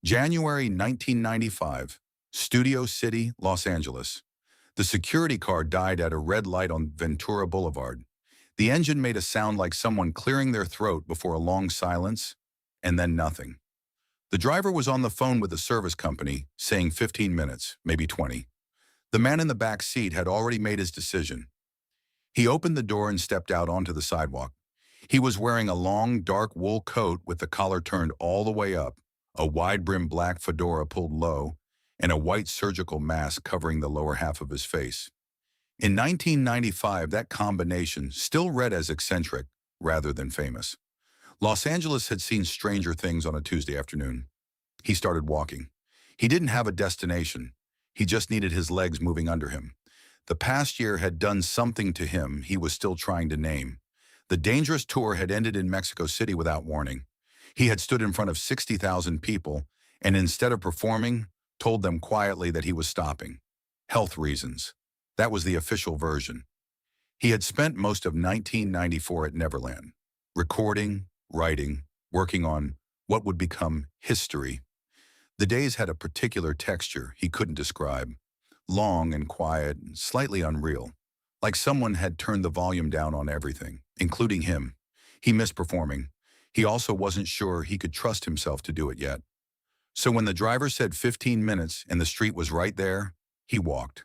January 1995, Studio City, Los Angeles. The security car died at a red light on Ventura Boulevard. The engine made a sound like someone clearing their throat before a long silence, and then nothing. The driver was on the phone with the service company, saying 15 minutes, maybe 20. The man in the back seat had already made his decision. He opened the door and stepped out onto the sidewalk. He was wearing a long, dark wool coat with the collar turned all the way up, a wide-brimmed black fedora pulled low, and a white surgical mask covering the lower half of his face. In 1995, that combination still read as eccentric rather than famous. Los Angeles had seen stranger things on a Tuesday afternoon. He started walking. He didn't have a destination. He just needed his legs moving under him. The past year had done something to him he was still trying to name. The dangerous tour had ended in Mexico City without warning. He had stood in front of 60,000 people and instead of performing, told them quietly that he was stopping. Health reasons. That was the official version. He had spent most of 1994 at Neverland, recording, writing, working on what would become history. The days had a particular texture he couldn't describe, long and quiet and slightly unreal, like someone had turned the volume down on everything, including him. He missed performing. He also wasn't sure he could trust himself to do it yet. So when the driver said 15 minutes and the street was right there, he walked.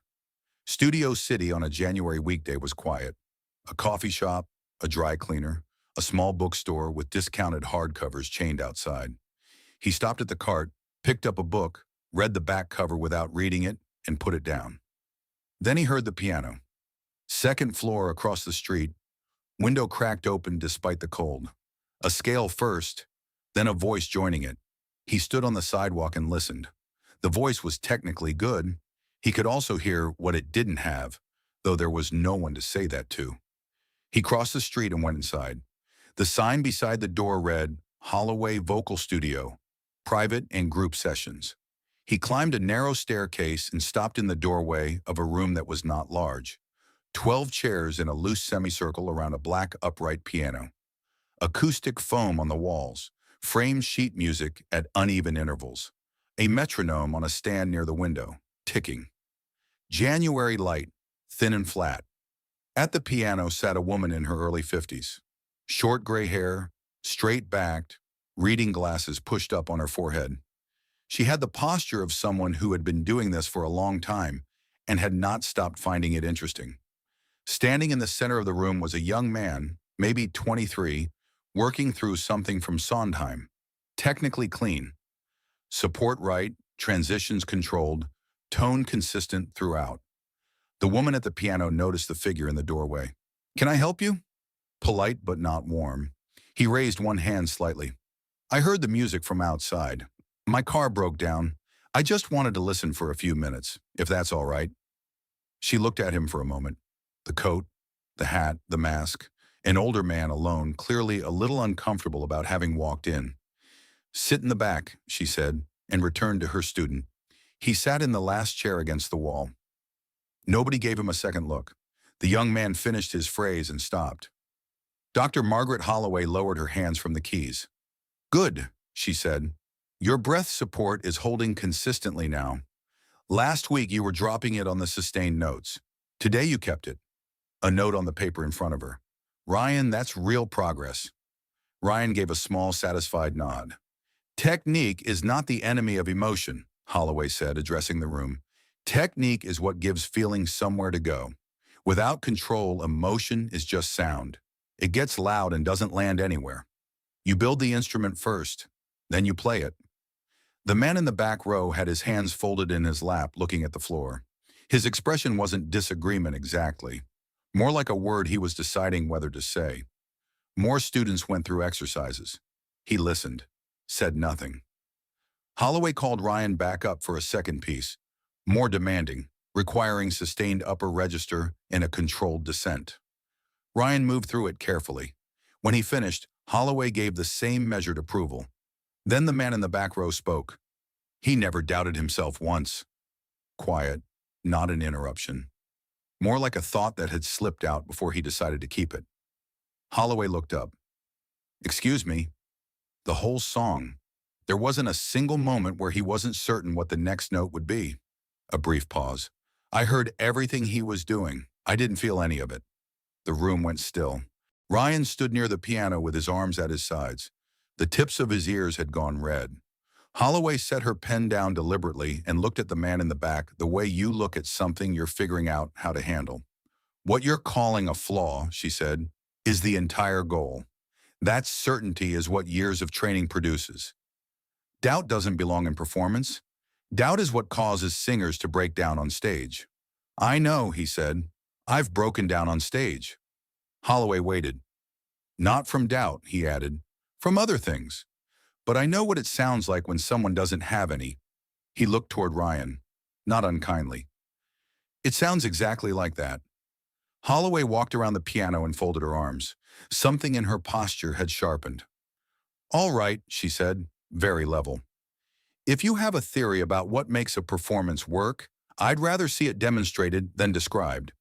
Studio City on a January weekday was quiet. A coffee shop, a dry cleaner, a small bookstore with discounted hardcovers chained outside. He stopped at the cart, picked up a book, read the back cover without reading it, and put it down. Then he heard the piano. Second floor across the street, window cracked open despite the cold. A scale first, then a voice joining it. He stood on the sidewalk and listened. The voice was technically good. He could also hear what it didn't have, though there was no one to say that to. He crossed the street and went inside. The sign beside the door read, Holloway Vocal Studio, Private and Group Sessions. He climbed a narrow staircase and stopped in the doorway of a room that was not large. 12 chairs in a loose semicircle around a black upright piano. Acoustic foam on the walls, framed sheet music at uneven intervals. A metronome on a stand near the window, ticking. January light, thin and flat. At the piano sat a woman in her early 50s. Short gray hair, straight-backed, reading glasses pushed up on her forehead. She had the posture of someone who had been doing this for a long time and had not stopped finding it interesting. Standing in the center of the room was a young man, maybe 23, working through something from Sondheim. Technically clean. Support right, transitions controlled, tone consistent throughout. The woman at the piano noticed the figure in the doorway. "Can I help you?" Polite but not warm. He raised one hand slightly. "I heard the music from outside. My car broke down. I just wanted to listen for a few minutes, if that's all right." She looked at him for a moment. The coat, the hat, the mask. An older man alone, clearly a little uncomfortable about having walked in. "Sit in the back," she said, and returned to her student. He sat in the last chair against the wall. Nobody gave him a second look. The young man finished his phrase and stopped. Dr. Margaret Holloway lowered her hands from the keys. "Good," she said. "Your breath support is holding consistently now. Last week you were dropping it on the sustained notes. Today you kept it." A note on the paper in front of her. "Ryan, that's real progress." Ryan gave a small, satisfied nod. "Technique is not the enemy of emotion," Holloway said, addressing the room. "Technique is what gives feeling somewhere to go. Without control, emotion is just sound. It gets loud and doesn't land anywhere. You build the instrument first, then you play it." The man in the back row had his hands folded in his lap, looking at the floor. His expression wasn't disagreement exactly, more like a word he was deciding whether to say. More students went through exercises. He listened, said nothing. Holloway called Ryan back up for a second piece, more demanding, requiring sustained upper register and a controlled descent. Ryan moved through it carefully. When he finished, Holloway gave the same measured approval. Then the man in the back row spoke. He never doubted himself once. Quiet, not an interruption. More like a thought that had slipped out before he decided to keep it. Holloway looked up. "Excuse me." The whole song. There wasn't a single moment where he wasn't certain what the next note would be. A brief pause. I heard everything he was doing. I didn't feel any of it. The room went still. Ryan stood near the piano with his arms at his sides. The tips of his ears had gone red. Holloway set her pen down deliberately and looked at the man in the back the way you look at something you're figuring out how to handle. What you're calling a flaw, she said, is the entire goal. That certainty is what years of training produces. Doubt doesn't belong in performance. Doubt is what causes singers to break down on stage. I know, he said. I've broken down on stage. Holloway waited. Not from doubt, he added. From other things. But I know what it sounds like when someone doesn't have any. He looked toward Ryan, not unkindly. It sounds exactly like that. Holloway walked around the piano and folded her arms. Something in her posture had sharpened. All right, she said, very level. If you have a theory about what makes a performance work, I'd rather see it demonstrated than described.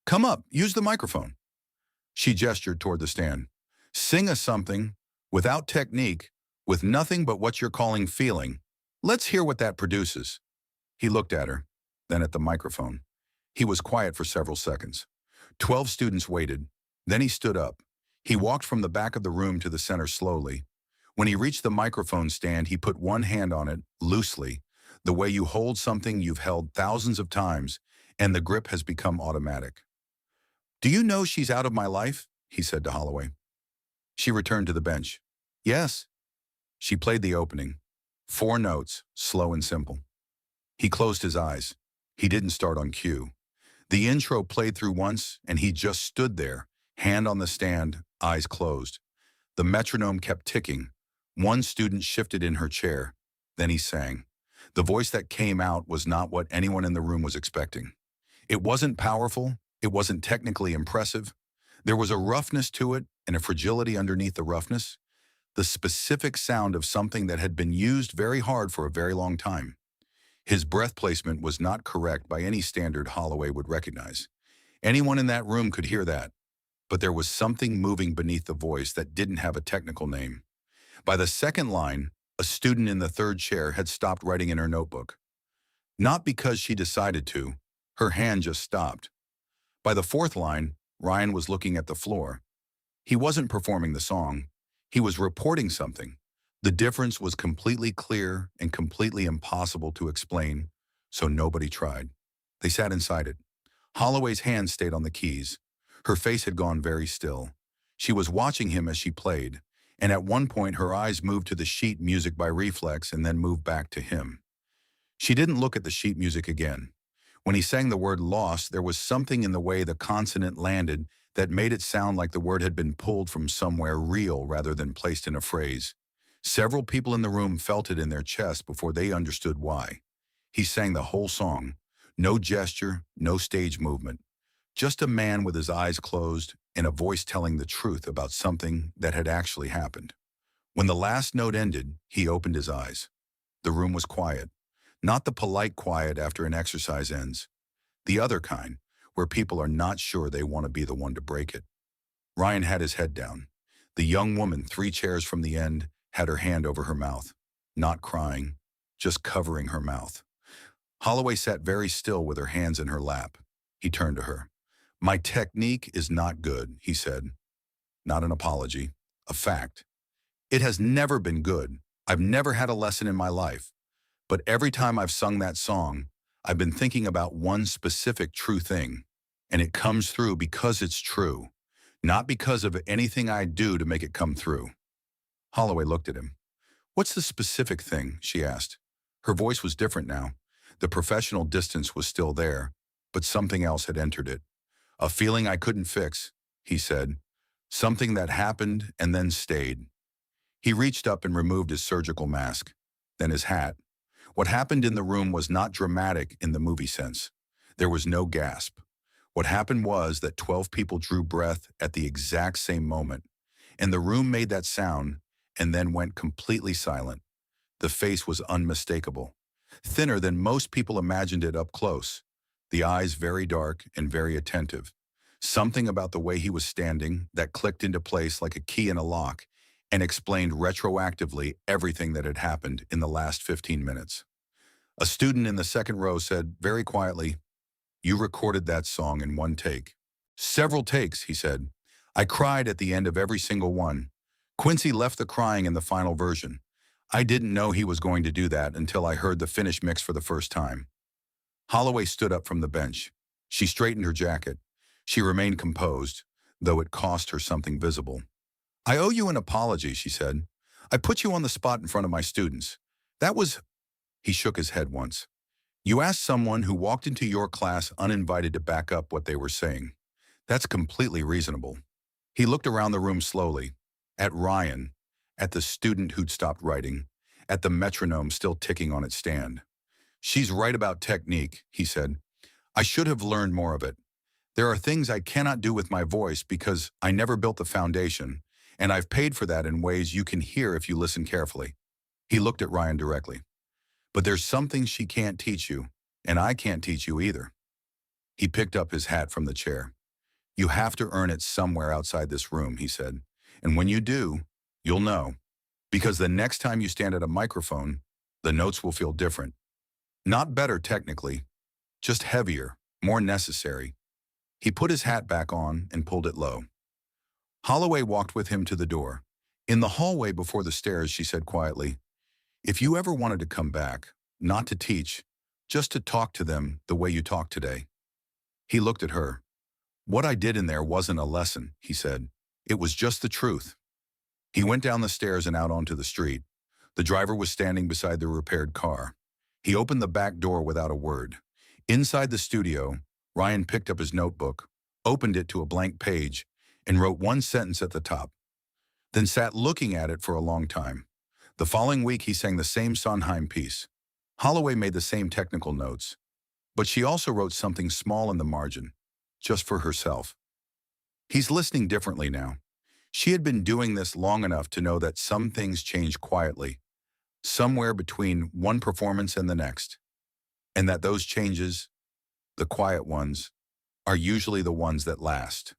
Come up, use the microphone. She gestured toward the stand. Sing us something, without technique, with nothing but what you're calling feeling. Let's hear what that produces. He looked at her, then at the microphone. He was quiet for several seconds. 12 students waited. Then he stood up. He walked from the back of the room to the center slowly. When he reached the microphone stand, he put one hand on it, loosely, the way you hold something you've held thousands of times, and the grip has become automatic. Do you know she's out of my life? He said to Holloway. She returned to the bench. Yes. She played the opening. 4 notes, slow and simple. He closed his eyes. He didn't start on cue. The intro played through once, and he just stood there, hand on the stand, eyes closed. The metronome kept ticking. One student shifted in her chair. Then he sang. The voice that came out was not what anyone in the room was expecting. It wasn't powerful. It wasn't technically impressive. There was a roughness to it and a fragility underneath the roughness. The specific sound of something that had been used very hard for a very long time. His breath placement was not correct by any standard Holloway would recognize. Anyone in that room could hear that. But there was something moving beneath the voice that didn't have a technical name. By the second line, a student in the third chair had stopped writing in her notebook. Not because she decided to. Her hand just stopped. By the fourth line, Ryan was looking at the floor. He wasn't performing the song. He was reporting something. The difference was completely clear and completely impossible to explain, so nobody tried. They sat inside it. Holloway's hand stayed on the keys. Her face had gone very still. She was watching him as she played, and at one point her eyes moved to the sheet music by reflex and then moved back to him. She didn't look at the sheet music again. When he sang the word lost, there was something in the way the consonant landed that made it sound like the word had been pulled from somewhere real rather than placed in a phrase. Several people in the room felt it in their chest before they understood why. He sang the whole song. No gesture, no stage movement. Just a man with his eyes closed and a voice telling the truth about something that had actually happened. When the last note ended, he opened his eyes. The room was quiet. Not the polite quiet after an exercise ends. The other kind, where people are not sure they want to be the one to break it. Ryan had his head down. The young woman 3 chairs from the end had her hand over her mouth, not crying, just covering her mouth. Holloway sat very still with her hands in her lap. He turned to her. My technique is not good, he said. Not an apology, a fact. It has never been good. I've never had a lesson in my life. But every time I've sung that song, I've been thinking about one specific true thing. And it comes through because it's true, not because of anything I do to make it come through. Holloway looked at him. What's the specific thing? She asked. Her voice was different now. The professional distance was still there, but something else had entered it. A feeling I couldn't fix, he said. Something that happened and then stayed. He reached up and removed his surgical mask, then his hat. What happened in the room was not dramatic in the movie sense. There was no gasp. What happened was that 12 people drew breath at the exact same moment, and the room made that sound and then went completely silent. The face was unmistakable, thinner than most people imagined it up close, the eyes very dark and very attentive. Something about the way he was standing that clicked into place like a key in a lock, and explained retroactively everything that had happened in the last 15 minutes. A student in the second row said very quietly, "You recorded that song in one take." "Several takes," he said. "I cried at the end of every single one." Quincy left the crying in the final version. "I didn't know he was going to do that until I heard the finished mix for the first time." Holloway stood up from the bench. She straightened her jacket. She remained composed, though it cost her something visible. "I owe you an apology," she said. "I put you on the spot in front of my students. That was—" He shook his head once. "You asked someone who walked into your class uninvited to back up what they were saying. That's completely reasonable." He looked around the room slowly, at Ryan, at the student who'd stopped writing, at the metronome still ticking on its stand. "She's right about technique," he said. "I should have learned more of it. There are things I cannot do with my voice because I never built the foundation, and I've paid for that in ways you can hear if you listen carefully." He looked at Ryan directly. "But there's something she can't teach you, and I can't teach you either." He picked up his hat from the chair. "You have to earn it somewhere outside this room," he said. "And when you do, you'll know. Because the next time you stand at a microphone, the notes will feel different. Not better technically, just heavier, more necessary." He put his hat back on and pulled it low. Holloway walked with him to the door. In the hallway before the stairs, she said quietly, "If you ever wanted to come back, not to teach, just to talk to them the way you talked today." He looked at her. "What I did in there wasn't a lesson," he said. "It was just the truth." He went down the stairs and out onto the street. The driver was standing beside the repaired car. He opened the back door without a word. Inside the studio, Ryan picked up his notebook, opened it to a blank page, and wrote one sentence at the top, then sat looking at it for a long time. The following week, he sang the same Sondheim piece. Holloway made the same technical notes, but she also wrote something small in the margin, just for herself. He's listening differently now. She had been doing this long enough to know that some things change quietly, somewhere between one performance and the next, and that those changes, the quiet ones, are usually the ones that last.